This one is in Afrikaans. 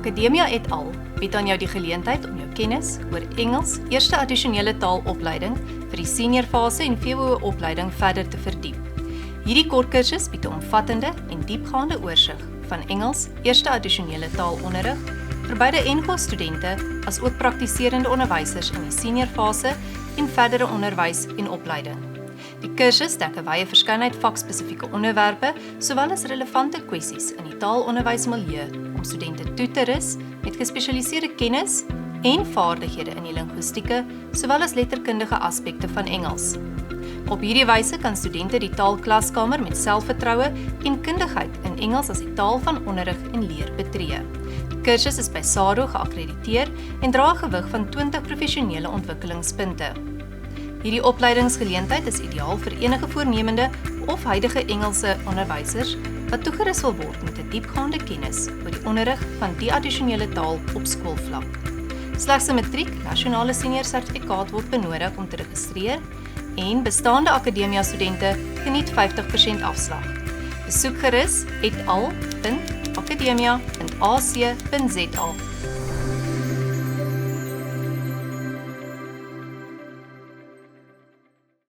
Akademia et al. Bied aan jou die geleentheid om jou kennis oor Engels, eerste addisionele taalopleiding vir die seniorfase en VWO opleiding verder te verdiep. Hierdie kort kursus bied 'n omvattende en diepgaande oorsig van Engels, eerste addisionele taalonderrig vir beide NGO-studente as ook praktiserende onderwysers in die seniorfase en verdere onderwys en opleiding. Die kursus dek 'n wye verskeidenheid vakspesifieke onderwerpe, sowel as relevante kwessies in die taalonderwysmilieu om studente toe te rus met gespesialiseerde kennis en vaardighede in die linguistieke, sowel as letterkundige aspekte van Engels. Op hierdie wyse kan studente die taalklaskamer met selfvertroue en kundigheid in Engels as die taal van onderrig en leer betree. Die kursus is by SARO geakkrediteer en dra 'n gewig van 20 professionele ontwikkelingspunte. Hierdie opleidingsgeleentheid is ideaal vir enige voornemende of huidige Engelse onderwysers wat toegerus wil word met 'n diepgaande kennis oor die onderrig van die addisionele taal op skoolvlak. Slegs 'n matriek nasionale senior sertifikaat word benodig om te registreer en bestaande Akademia-studente geniet 50% afslag. Besoek gerus etal.akademia.ac.za.